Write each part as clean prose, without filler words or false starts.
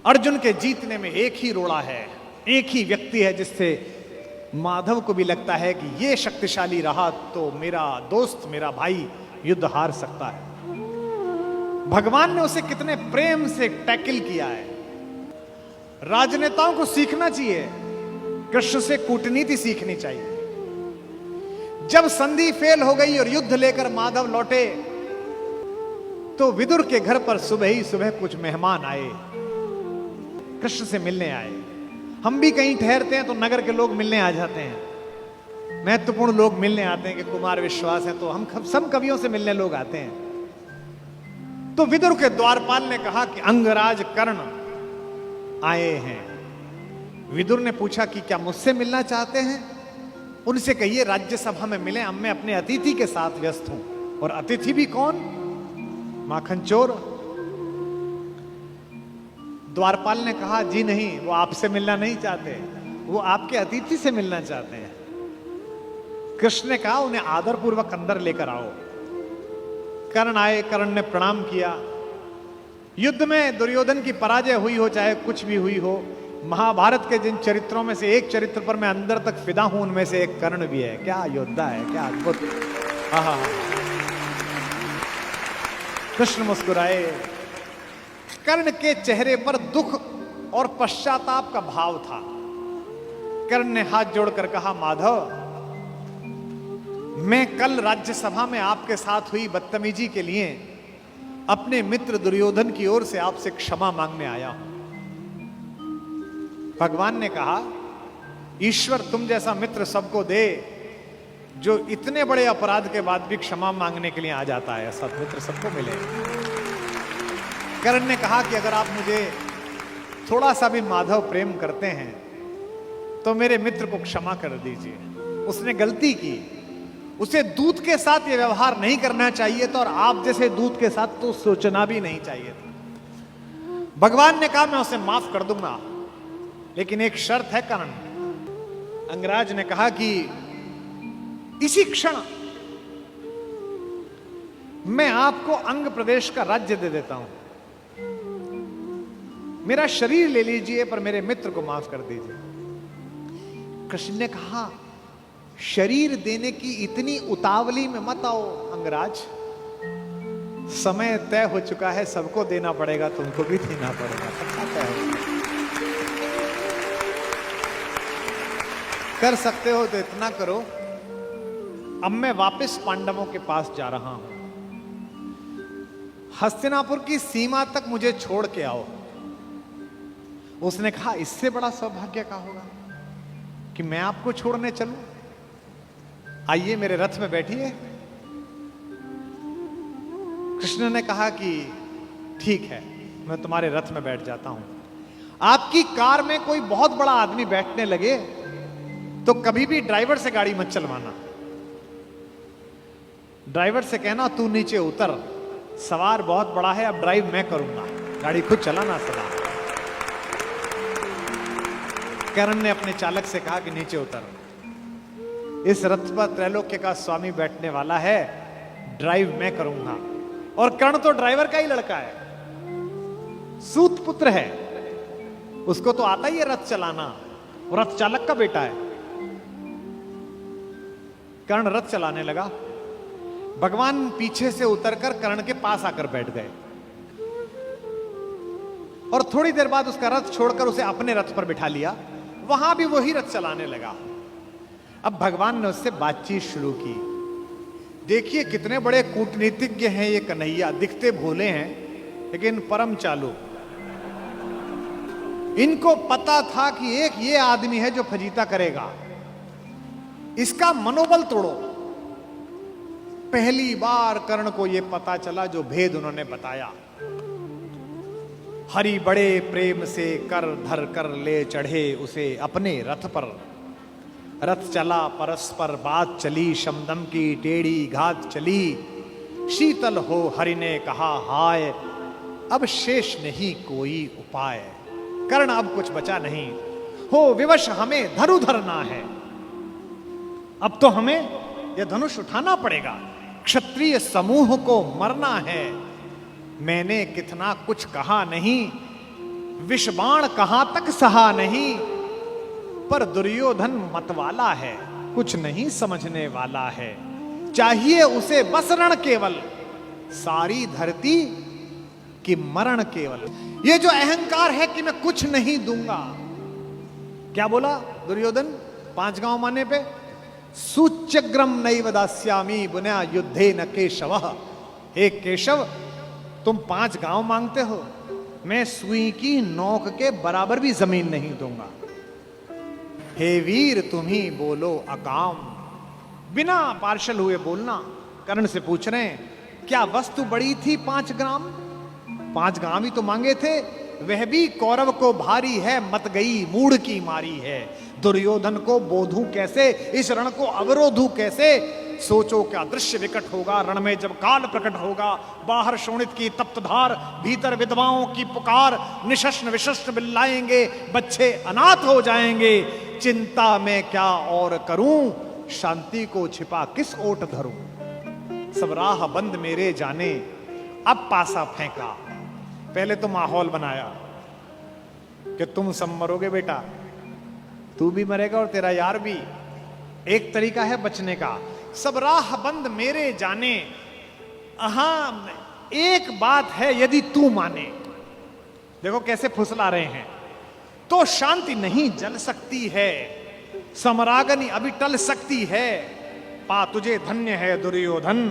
अर्जुन के जीतने में एक ही रोड़ा है, एक ही व्यक्ति है जिससे माधव को भी लगता है कि ये शक्तिशाली रहा तो मेरा दोस्त, मेरा भाई युद्ध हार सकता है। भगवान ने उसे कितने प्रेम से टैकल किया है। राजनेताओं को सीखना चाहिए, कृष्ण से कूटनीति सीखनी चाहिए। जब संधि फेल हो गई और युद्ध लेकर माधव लौटे तो विदुर के घर पर सुबह ही सुबह कुछ मेहमान आए, कृष्ण से मिलने आए। हम भी कहीं ठहरते हैं तो नगर के लोग मिलने आ जाते हैं, महत्वपूर्ण लोग मिलने आते हैं कि कुमार विश्वास है तो हम सब कवियों से मिलने लोग आते हैं। तो विदुर के द्वारपाल ने कहा कि अंगराज कर्ण आए हैं। विदुर ने पूछा कि क्या मुझसे मिलना चाहते हैं? उनसे कहिए राज्यसभा में मिले, अब मैं अपने अतिथि के साथ व्यस्त हूं। और अतिथि भी कौन? माखन चोर। द्वारपाल ने कहा जी नहीं, वो आपसे मिलना नहीं चाहते, वो आपके अतिथि से मिलना चाहते हैं। कृष्ण ने कहा उन्हें आदरपूर्वक अंदर लेकर आओ। कर्ण आए, कर्ण ने प्रणाम किया। युद्ध में दुर्योधन की पराजय हुई हो चाहे कुछ भी हुई हो, महाभारत के जिन चरित्रों में से एक चरित्र पर मैं अंदर तक फिदा हूं उनमें से एक कर्ण भी है। क्या योद्धा है, क्या अद्भुत। कृष्ण मुस्कुराए। कर्ण के चेहरे पर दुख और पश्चाताप का भाव था। कर्ण ने हाथ जोड़कर कहा माधव, मैं कल राज्यसभा में आपके साथ हुई बदतमीजी के लिए अपने मित्र दुर्योधन की ओर से आपसे क्षमा मांगने आया हूं। भगवान ने कहा ईश्वर तुम जैसा मित्र सबको दे जो इतने बड़े अपराध के बाद भी क्षमा मांगने के लिए आ जाता है, ऐसा मित्र सबको मिले। कर्ण ने कहा कि अगर आप मुझे थोड़ा सा भी माधव प्रेम करते हैं तो मेरे मित्र को क्षमा कर दीजिए। उसने गलती की, उसे दूत के साथ ये व्यवहार नहीं करना चाहिए था और आप जैसे दूत के साथ तो सोचना भी नहीं चाहिए था। भगवान ने कहा मैं उसे माफ कर दूंगा, लेकिन एक शर्त है कर्ण। अंगराज ने कहा कि इसी क्षण मैं आपको अंग प्रदेश का राज्य दे देता हूं, मेरा शरीर ले लीजिए पर मेरे मित्र को माफ कर दीजिए। कृष्ण ने कहा शरीर देने की इतनी उतावली में मत आओ अंगराज, समय तय हो चुका है, सबको देना पड़ेगा, तुमको भी देना पड़ेगा, सबका तय हो। कर सकते हो तो इतना करो, अब मैं वापस पांडवों के पास जा रहा हूं, हस्तिनापुर की सीमा तक मुझे छोड़ के आओ। उसने कहा इससे बड़ा सौभाग्य क्या होगा कि मैं आपको छोड़ने चलूं? आइए मेरे रथ में बैठिए। कृष्ण ने कहा कि ठीक है, मैं तुम्हारे रथ में बैठ जाता हूं। आपकी कार में कोई बहुत बड़ा आदमी बैठने लगे तो कभी भी ड्राइवर से गाड़ी मत चलवाना। ड्राइवर से कहना तू नीचे उतर, सवार बहुत बड़ा है, अब ड्राइव मैं करूंगा, गाड़ी खुद चलाना सदा। कर्ण ने अपने चालक से कहा कि नीचे उतर, इस रथ पर त्रैलोक्य का स्वामी बैठने वाला है, ड्राइव मैं करूंगा। और कर्ण तो ड्राइवर का ही लड़का है, सूत पुत्र है, उसको तो आता ही है रथ चलाना, रथ चालक का बेटा है। कर्ण रथ चलाने लगा। भगवान पीछे से उतरकर कर्ण के पास आकर बैठ गए और थोड़ी देर बाद उसका रथ छोड़कर उसे अपने रथ पर बिठा लिया। वहां भी वही रथ चलाने लगा। अब भगवान ने उससे बातचीत शुरू की। देखिए कितने बड़े कूटनीतिज्ञ हैं ये कन्हैया, दिखते भोले हैं लेकिन परम चालू। इनको पता था कि एक ये आदमी है जो फजीता करेगा, इसका मनोबल तोड़ो। पहली बार कर्ण को यह पता चला जो भेद उन्होंने बताया। हरि बड़े प्रेम से कर धर कर ले चढ़े उसे अपने रथ पर। रथ चला परस्पर बात चली, शमदम की टेढ़ी घात चली। शीतल हो हरि ने कहा हाय, अब शेष नहीं कोई उपाय। कर्ण अब कुछ बचा नहीं, हो विवश हमें धनु धरना है। अब तो हमें यह धनुष उठाना पड़ेगा, क्षत्रिय समूह को मरना है। मैंने कितना कुछ कहा नहीं, विषबाण कहां तक सहा नहीं, पर दुर्योधन मतवाला है, कुछ नहीं समझने वाला है। चाहिए उसे बस रण केवल, सारी धरती की मरण केवल। ये जो अहंकार है कि मैं कुछ नहीं दूंगा, क्या बोला दुर्योधन 5 गांव माने पे? सूच्यग्रम नैव दास्यामि बुनया युद्धे न केशवः। हे केशव, तुम 5 गांव मांगते हो, मैं सुई की नोक के बराबर भी जमीन नहीं दूंगा। हे वीर तुम ही बोलो अकाम। बिना पार्शल हुए बोलना। कर्ण से पूछ रहे हैं, क्या वस्तु बड़ी थी 5 ग्राम? 5 ग्राम ही तो मांगे थे। वह भी कौरव को भारी है, मत गई मूढ़ की मारी है। दुर्योधन को बोधूं कैसे, इस रण को अवरोधूं कैसे? सोचो क्या दृश्य विकट होगा रण में जब काल प्रकट होगा। बाहर शोणित की तप्त धार, भीतर विधवाओं की पुकार। निशस्त्र विशस्त्र बिल्लाएंगे, बच्चे अनाथ हो जाएंगे। चिंता में क्या और करूं, शांति को छिपा किस ओट धरूं। सब राह बंद मेरे जाने, अब पासा फेंका। पहले तो माहौल बनाया कि तुम सब मरोगे बेटा, तू भी मरेगा और तेरा यार भी। एक तरीका है बचने का, सब राह बंद मेरे जाने। हाँ, एक बात है, यदि तू माने, देखो कैसे फुसला रहे हैं, तो शांति नहीं जल सकती है, समरागनी अभी टल सकती है। पा तुझे धन्य है दुर्योधन,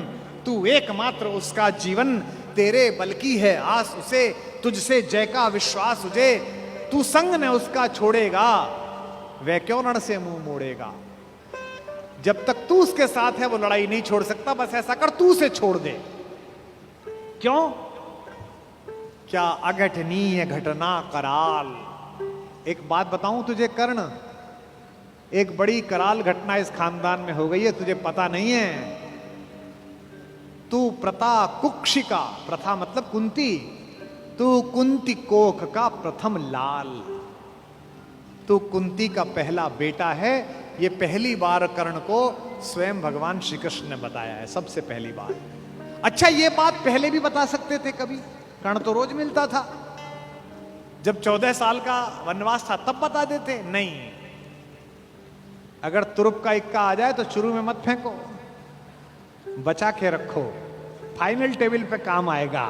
तू एकमात्र उसका जीवन। तेरे बल की है आस उसे, तुझसे जय का विश्वास उसे। तू संग न उसका छोड़ेगा, वह क्यों रण से मुंह मोड़ेगा। जब तक तू उसके साथ है वो लड़ाई नहीं छोड़ सकता। बस ऐसा कर, तू उसे छोड़ दे। क्यों? क्या अघटनीय घटना कराल। एक बात बताऊं तुझे कर्ण, एक बड़ी कराल घटना इस खानदान में हो गई है, तुझे पता नहीं है। तू प्रता कुक्षिका, प्रथा मतलब कुंती, तू कुंती कोख का प्रथम लाल। तू कुंती का पहला बेटा है। ये पहली बार कर्ण को स्वयं भगवान श्री कृष्ण ने बताया है, सबसे पहली बार। अच्छा, ये बात पहले भी बता सकते थे कभी, कर्ण तो रोज मिलता था। जब 14 साल का वनवास था तब बता देते। नहीं, अगर तुरुप का इक्का आ जाए तो शुरू में मत फेंको, बचा के रखो, फाइनल टेबल पे काम आएगा।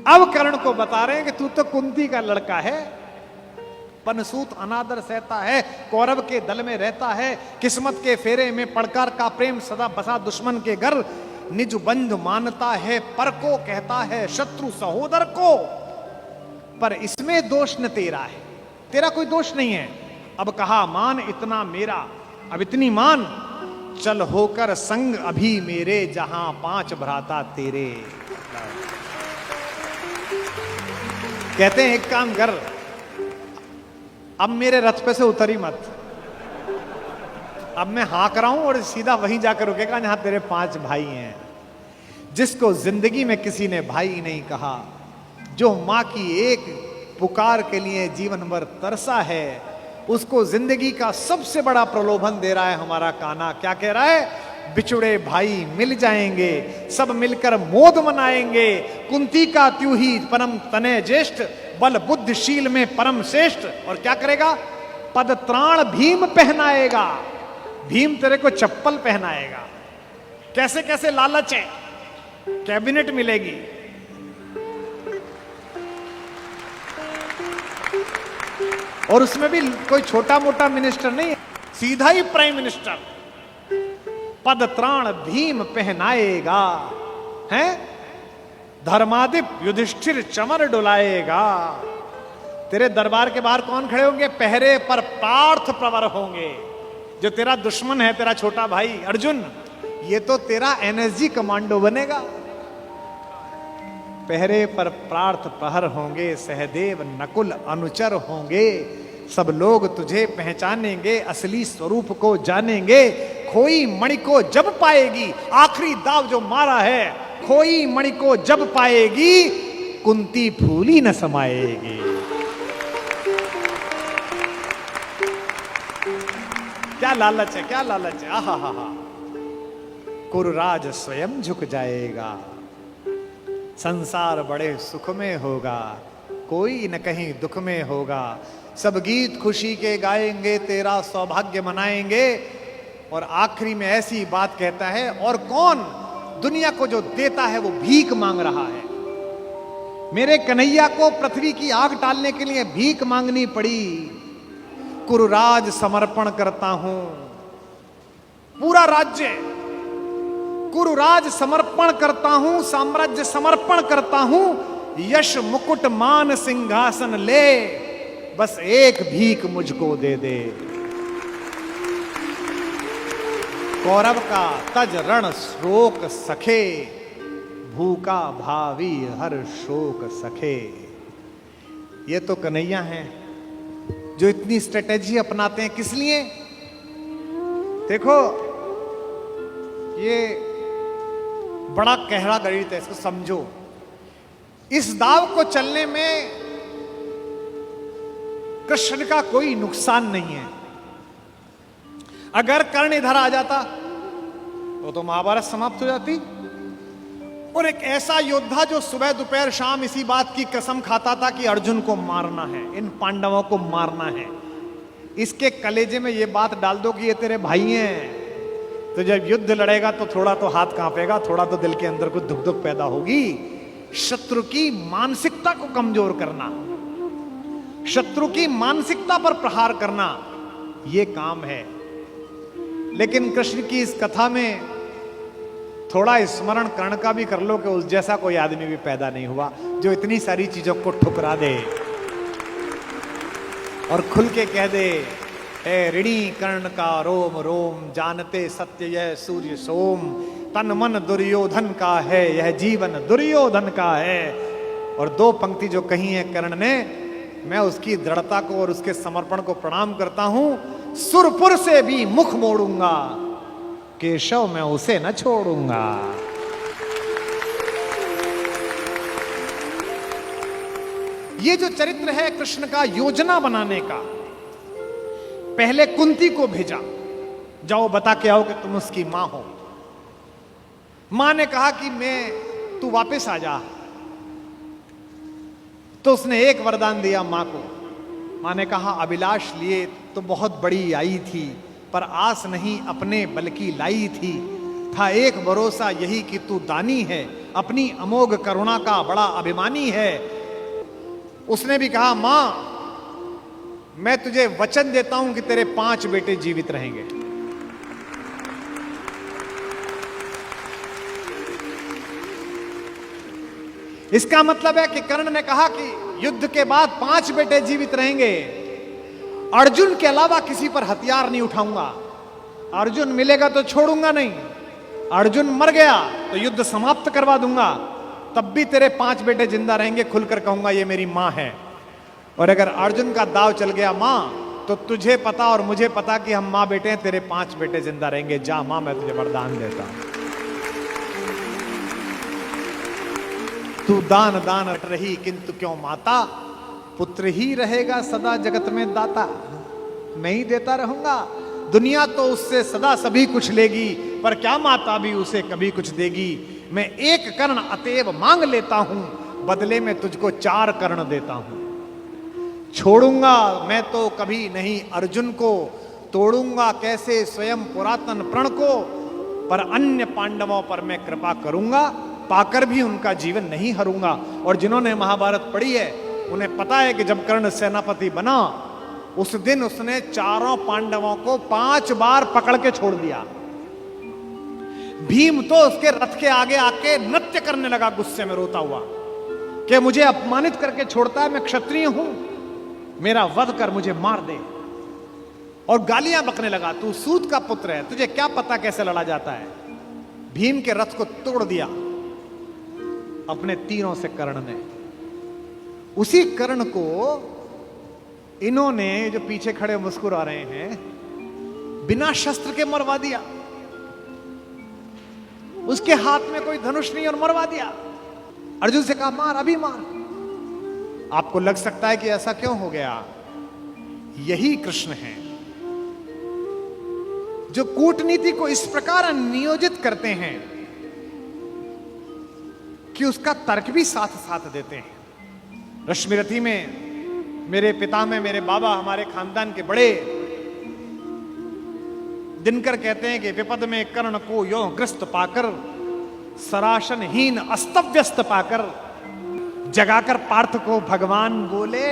अब कर्ण को बता रहे हैं कि तू तो कुंती का लड़का है, पनसूत अनादर सहता है, कौरव के दल में रहता है, किस्मत के फेरे में पड़कर का प्रेम सदा बसा दुश्मन के घर, निज बंधु मानता है पर को कहता है शत्रु सहोदर को। पर इसमें दोष न तेरा है, तेरा कोई दोष नहीं है। अब कहा मान इतना मेरा, अब इतनी मान, चल होकर संग अभी मेरे, जहां 5 भ्राता तेरे। कहते हैं एक काम कर, अब मेरे रथ पे से उतरी मत, अब मैं हाँक रहा हूं और सीधा वहीं जाकर रुकेगा जहां तेरे 5 भाई हैं। जिसको जिंदगी में किसी ने भाई नहीं कहा, जो मां की एक पुकार के लिए जीवन भर तरसा है, उसको जिंदगी का सबसे बड़ा प्रलोभन दे रहा है हमारा कान्हा। क्या कह रहा है? बिछुड़े भाई मिल जाएंगे, सब मिलकर मोद मनाएंगे। कुंती का त्यू ही परम तनय ज्येष्ठ, बल बुद्धिशील में परम श्रेष्ठ। और क्या करेगा? पद त्राण भीम पहनाएगा, भीम तेरे को चप्पल पहनाएगा। कैसे कैसे लालच है, कैबिनेट मिलेगी, और उसमें भी कोई छोटा मोटा मिनिस्टर नहीं है, सीधा ही प्राइम मिनिस्टर। पद त्राण भीम पहनाएगा, हैं? धर्मादिप युधिष्ठिर चमर डुलाएगा। तेरे दरबार के बाहर कौन खड़े होंगे? पहरे पर पार्थ प्रवर होंगे। जो तेरा दुश्मन है, तेरा छोटा भाई अर्जुन, ये तो तेरा एनएसजी कमांडो बनेगा। पहरे पर पार्थ प्रहर होंगे, सहदेव नकुल अनुचर होंगे। सब लोग तुझे पहचानेंगे, असली स्वरूप को जानेंगे। खोई मणि को जब पाएगी, आखिरी दाव जो मारा है, खोई मणि को जब पाएगी, कुंती फूली न समाएगी। क्या लालच है, क्या लालच है। आहा हा हा। कुरुराज स्वयं झुक जाएगा, संसार बड़े सुख में होगा। कोई न कहीं दुख में होगा। सब गीत खुशी के गाएंगे, तेरा सौभाग्य मनाएंगे। और आखिरी में ऐसी बात कहता है, और कौन दुनिया को जो देता है वो भीख मांग रहा है। मेरे कन्हैया को पृथ्वी की आग टालने के लिए भीख मांगनी पड़ी। कुरुराज समर्पण करता हूं, पूरा राज्य कुरुराज समर्पण करता हूं, साम्राज्य समर्पण करता हूं, यश मुकुट मान सिंहासन ले, बस एक भीख मुझको दे दे। कौरव का तज रण शोक सखे, भूखा भावी हर शोक सखे। ये तो कन्हैया हैं जो इतनी स्ट्रेटेजी अपनाते हैं। किस लिए? देखो, ये बड़ा गहरा गणित है, इसको समझो। इस दाव को चलने में कृष्ण का कोई नुकसान नहीं है। अगर कर्ण इधर आ जाता तो महाभारत समाप्त हो जाती। और एक ऐसा योद्धा जो सुबह दोपहर शाम इसी बात की कसम खाता था कि अर्जुन को मारना है, इन पांडवों को मारना है, इसके कलेजे में यह बात डाल दो कि ये तेरे भाई हैं, तो जब युद्ध लड़ेगा तो थोड़ा तो हाथ कांपेगा, थोड़ा तो दिल के अंदर कुछ दुख दुख पैदा होगी। शत्रु की मानसिकता को कमजोर करना, शत्रु की मानसिकता पर प्रहार करना, यह काम है। लेकिन कृष्ण की इस कथा में थोड़ा स्मरण कर्ण का भी कर लो कि उस जैसा कोई आदमी भी पैदा नहीं हुआ जो इतनी सारी चीजों को ठुकरा दे और खुल के कह दे, ए ऋणी कर्ण का रोम रोम, जानते सत्य यह सूर्य सोम, तन मन दुर्योधन का है, यह जीवन दुर्योधन का है। और दो पंक्ति जो कही है कर्ण ने, मैं उसकी दृढ़ता को और उसके समर्पण को प्रणाम करता हूं। सुरपुर से भी मुख मोड़ूंगा, केशव मैं उसे न छोड़ूंगा। ये जो चरित्र है कृष्ण का योजना बनाने का, पहले कुंती को भेजा, जाओ बता के आओ कि तुम उसकी मां हो। मां ने कहा कि तू वापस आ जा, तो उसने एक वरदान दिया मां को। मां ने कहा, अभिलाष लिए तो बहुत बड़ी आई थी, पर आस नहीं अपने बल्कि लाई थी। था एक भरोसा यही कि तू दानी है, अपनी अमोघ करुणा का बड़ा अभिमानी है। उसने भी कहा, मां मैं तुझे वचन देता हूं कि तेरे 5 बेटे जीवित रहेंगे। इसका मतलब है कि कर्ण ने कहा कि युद्ध के बाद 5 बेटे जीवित रहेंगे। अर्जुन के अलावा किसी पर हथियार नहीं उठाऊंगा। अर्जुन मिलेगा तो छोड़ूंगा नहीं, अर्जुन मर गया तो युद्ध समाप्त करवा दूंगा, तब भी तेरे 5 बेटे जिंदा रहेंगे। खुलकर कहूंगा ये मेरी मां है। और अगर अर्जुन का दाव चल गया मां, तो तुझे पता और मुझे पता कि हम मां बेटे हैं, तेरे 5 बेटे जिंदा रहेंगे। जा मां, मैं तुझे वरदान देता हूं। तू दान दान रही किंतु क्यों माता, पुत्र ही रहेगा सदा जगत में दाता। मैं ही देता रहूंगा। दुनिया तो उससे सदा सभी कुछ लेगी, पर क्या माता भी उसे कभी कुछ देगी। मैं एक कर्ण अतएव मांग लेता हूं, बदले में तुझको 4 कर्ण देता हूं। छोड़ूंगा मैं तो कभी नहीं अर्जुन को, तोड़ूंगा कैसे स्वयं पुरातन प्रण को, पर अन्य पांडवों पर मैं कृपा करूंगा, पाकर भी उनका जीवन नहीं हरूंगा। और जिन्होंने महाभारत पढ़ी है उन्हें पता है कि जब कर्ण सेनापति बना, उस दिन उसने 4 पांडवों को 5 बार पकड़ के छोड़ दिया। भीम तो उसके रथ के आगे आके नृत्य करने लगा, गुस्से में रोता हुआ कि मुझे अपमानित करके छोड़ता है, मैं क्षत्रिय हूं, मेरा वध कर मुझे मार दे। और गालियां बकने लगा, तू सूत का पुत्र है, तुझे क्या पता कैसे लड़ा जाता है। भीम के रथ को तोड़ दिया अपने तीरों से कर्ण ने। उसी कर्ण को इन्होंने, जो पीछे खड़े मुस्कुरा रहे हैं, बिना शस्त्र के मरवा दिया। उसके हाथ में कोई धनुष नहीं और मरवा दिया। अर्जुन से कहा, मार, अभी मार। आपको लग सकता है कि ऐसा क्यों हो गया। यही कृष्ण है जो कूटनीति को इस प्रकार नियोजित करते हैं कि उसका तर्क भी साथ साथ देते हैं। रश्मिरथी में मेरे पिता में मेरे बाबा हमारे खानदान के बड़े दिनकर कहते हैं कि विपद में कर्ण को यो ग्रस्त पाकर, सराशनहीन अस्तव्यस्त पाकर, जगाकर पार्थ को भगवान बोले,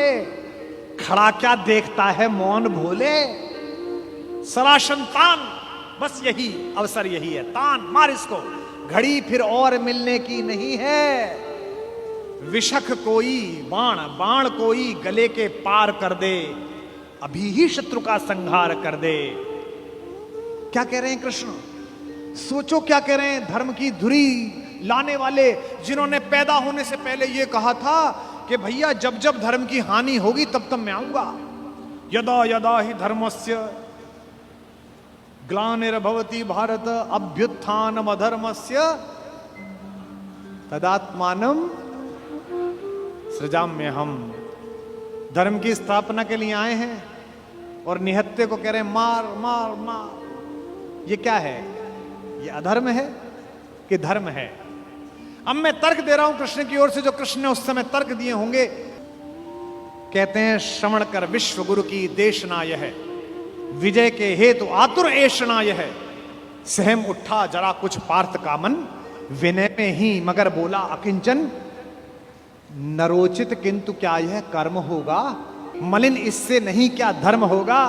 खड़ा क्या देखता है मौन भोले। सराशन तान, बस यही अवसर यही है, तान मार इसको, घड़ी फिर और मिलने की नहीं है। विषख कोई बाण, बाण कोई गले के पार कर दे, अभी ही शत्रु का संहार कर दे। क्या कह रहे हैं कृष्ण? सोचो क्या कह रहे हैं। धर्म की धुरी लाने वाले, जिन्होंने पैदा होने से पहले यह कहा था कि भैया जब जब धर्म की हानि होगी तब तब मैं आऊंगा। यदा यदा ही धर्मस्य ग्लानिर्भवति भारत अभ्युत्थानम अधर्मस्य तदात्मानम सृजाम्य। हम धर्म की स्थापना के लिए आए हैं और निहत्ते को कह रहे हैं मार मार मार। ये क्या है? ये अधर्म है कि धर्म है? अब मैं तर्क दे रहा हूं कृष्ण की ओर से, जो कृष्ण ने उस समय तर्क दिए होंगे। कहते हैं श्रवण कर विश्व गुरु की देशना यह है, विजय के हेतु आतुर ऐशना यह है। सहम उठा जरा कुछ पार्थ का मन, विनय में ही मगर बोला अकिंचन। नरोचित किंतु क्या यह कर्म होगा, मलिन इससे नहीं क्या धर्म होगा।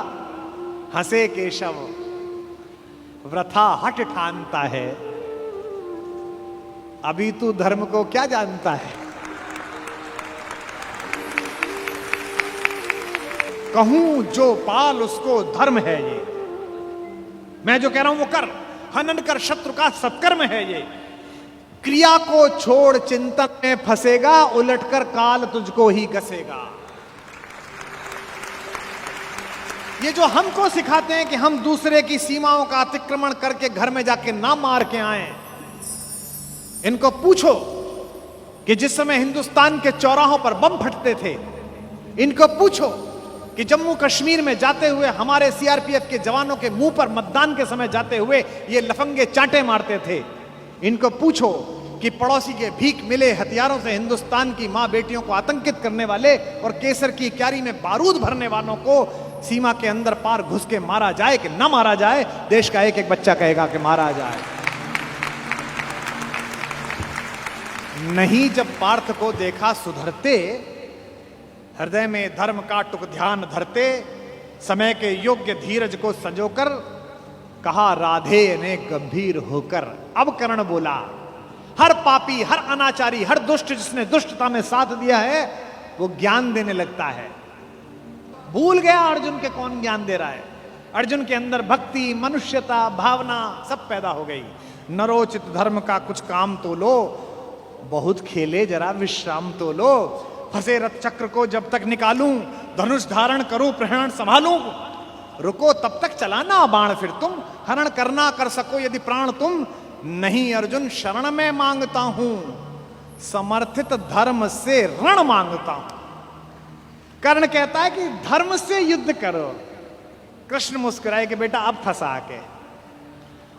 हंसे केशव वृथा हट ठानता है, अभी तू धर्म को क्या जानता है। कहूं जो पाल उसको धर्म है ये, मैं जो कह रहा हूं वो कर। हनन कर शत्रु का सत्कर्म है ये। क्रिया को छोड़ चिंतन में फंसेगा, उलटकर काल तुझको ही कसेगा। ये जो हमको सिखाते हैं कि हम दूसरे की सीमाओं का अतिक्रमण करके घर में जाके ना मार के आए, इनको पूछो कि जिस समय हिंदुस्तान के चौराहों पर बम फटते थे, इनको पूछो कि जम्मू कश्मीर में जाते हुए हमारे सीआरपीएफ के जवानों के मुंह पर मतदान के समय जाते हुए ये लफंगे चांटे मारते थे। इनको पूछो कि पड़ोसी के भीख मिले हथियारों से हिंदुस्तान की मां बेटियों को आतंकित करने वाले और केसर की क्यारी में बारूद भरने वालों को सीमा के अंदर पार घुस के मारा जाए कि ना मारा जाए। देश का एक एक बच्चा कहेगा कि मारा जाए। नहीं जब पार्थ को देखा सुधरते, हृदय में धर्म का टुक ध्यान धरते, समय के योग्य धीरज को संजोकर कहा राधे ने गंभीर होकर। अब कर्ण बोला, हर पापी, हर अनाचारी, हर दुष्ट जिसने दुष्टता में साथ दिया है वो ज्ञान देने लगता है। भूल गया अर्जुन के कौन ज्ञान दे रहा है। अर्जुन के अंदर भक्ति, मनुष्यता, भावना सब पैदा हो गई। नरोचित धर्म का कुछ काम तो लो, बहुत खेले जरा विश्राम तो लो। फंसे रथ चक्र को जब तक निकालूं, धनुष धारण करूं, प्रहरण संभालूं। रुको तब तक चलाना बाण फिर तुम, हरण करना कर सको यदि प्राण तुम। नहीं अर्जुन शरण में मांगता हूं, समर्थित धर्म से रण मांगता हूं। कर्ण कहता है कि धर्म से युद्ध करो। कृष्ण मुस्कुराए कि बेटा अब फंसा के,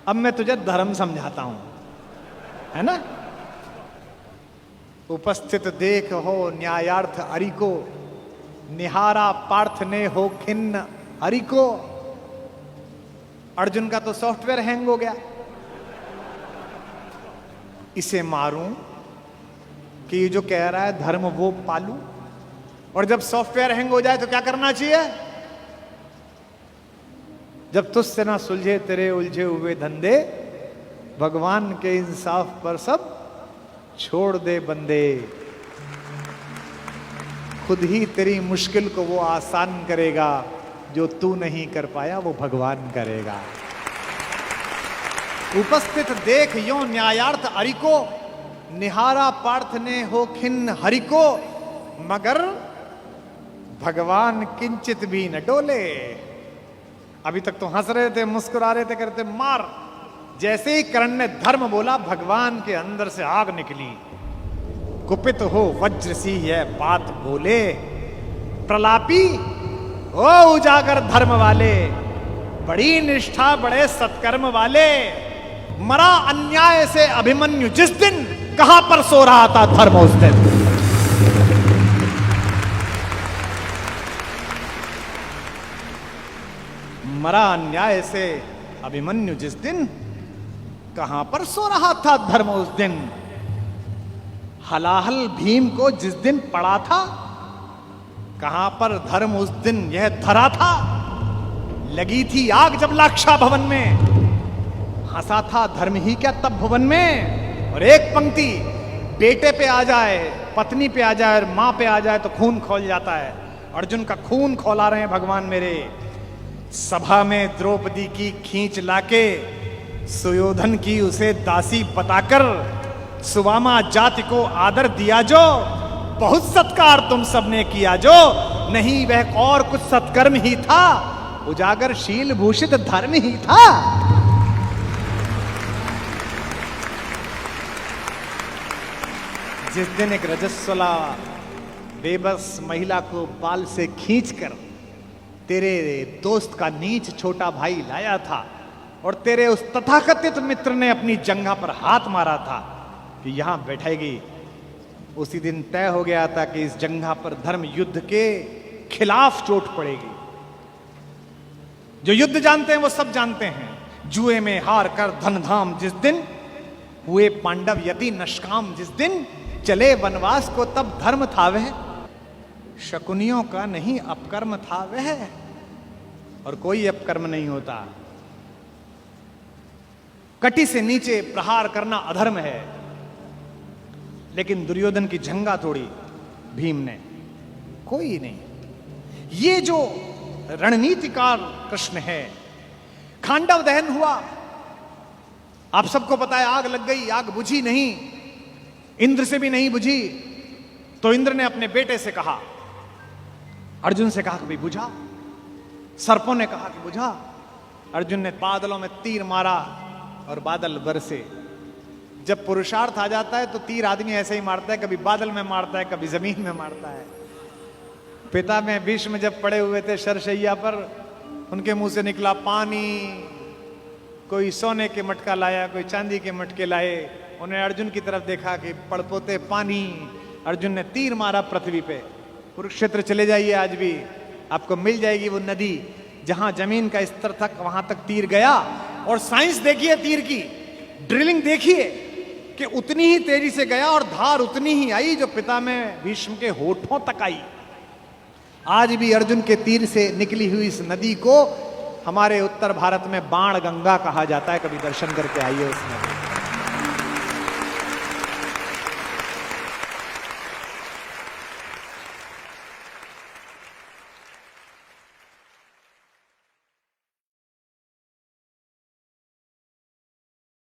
अब मैं तुझे धर्म समझाता हूं, है ना। उपस्थित देख हो न्यायार्थ अरि को, निहारा पार्थ ने हो खिन्न हरि को। अर्जुन का तो सॉफ्टवेयर हैंग हो गया। इसे मारूं कि ये जो कह रहा है धर्म वो पालूं। और जब सॉफ्टवेयर हैंग हो जाए तो क्या करना चाहिए? जब तुझसे ना सुलझे तेरे उलझे हुए धंधे, भगवान के इंसाफ पर सब छोड़ दे बंदे। खुद ही तेरी मुश्किल को वो आसान करेगा, जो तू नहीं कर पाया वो भगवान करेगा। उपस्थित देख यो न्यायार्थ अरि को, निहारा पार्थ ने हो खिन्न हरि को। मगर भगवान किंचित भी न डोले। अभी तक तो हंस रहे थे, मुस्कुरा रहे थे, करते मार। जैसे ही कर्ण ने धर्म बोला, भगवान के अंदर से आग निकली। कुपित हो वज्र सी यह बात बोले, प्रलापी हो उजागर धर्म वाले, बड़ी निष्ठा बड़े सत्कर्म वाले। मरा अन्याय से अभिमन्यु जिस दिन, कहां पर सो रहा था धर्म उस दिन। मरा अन्याय से अभिमन्यु जिस दिन, कहां पर सो रहा था धर्म उस दिन। हलाहल भीम को जिस दिन पड़ा था, कहां पर धर्म उस दिन यह धरा था। लगी थी आग जब लाक्षा भवन में, हंसा था धर्म ही क्या तब भुवन में। और एक पंक्ति, बेटे पे आ जाए, पत्नी पे आ जाए और मां पे आ जाए तो खून खोल जाता है। अर्जुन का खून खौला रहे हैं भगवान मेरे। सभा में द्रौपदी की खींच लाके, सुयोधन की उसे दासी बताकर, सुवामा जाति को आदर दिया जो, बहुत सत्कार तुम सबने किया जो। नहीं वह और कुछ सत्कर्म ही था, उजागर शील भूषित धर्म ही था। जिस दिन एक रजस्वला बेबस महिला को बाल से खींचकर तेरे दोस्त का नीच छोटा भाई लाया था, और तेरे उस तथाकथित मित्र ने अपनी जंघा पर हाथ मारा था कि यहां बैठेगी, उसी दिन तय हो गया था कि इस जंघा पर धर्म युद्ध के खिलाफ चोट पड़ेगी। जो युद्ध जानते हैं वो सब जानते हैं, जुए में हार कर धन धाम जिस दिन, हुए पांडव यति नष्काम जिस दिन, चले वनवास को तब धर्म था वह, शकुनियों का नहीं अपकर्म था वह। और कोई अपकर्म नहीं होता। कटी से नीचे प्रहार करना अधर्म है, लेकिन दुर्योधन की जंघा तोड़ी भीम ने, कोई नहीं। ये जो रणनीतिकार कृष्ण है। खांडव दहन हुआ, आप सबको पता है, आग लग गई, आग बुझी नहीं, इंद्र से भी नहीं बुझी। तो इंद्र ने अपने बेटे से कहा, अर्जुन से कहा कि भाई बुझा। सर्पों ने कहा कि बुझा। अर्जुन ने बादलों में तीर मारा और बादल बरसे। जब पुरुषार्थ आ जाता है तो तीर आदमी ऐसे ही मारता है, कभी बादल में मारता है, कभी जमीन में मारता है। पिता में भीष्म जब पड़े हुए थे शरशैया पर, उनके मुंह से निकला पानी। कोई सोने के मटका लाया, कोई चांदी के मटके लाए। उन्हें अर्जुन की तरफ देखा कि पड़पोते पानी। अर्जुन ने तीर मारा पृथ्वी पे। कुरुक्षेत्र चले जाइए, आज भी आपको मिल जाएगी वो नदी जहां जमीन का स्तर तक, वहां तक तीर गया। और साइंस देखिए तीर की, ड्रिलिंग देखिए कि उतनी ही तेजी से गया और धार उतनी ही आई जो पिता में भीष्म के होठों तक आई। आज भी अर्जुन के तीर से निकली हुई इस नदी को हमारे उत्तर भारत में बाण गंगा कहा जाता है। कभी दर्शन करके आइए उसमें।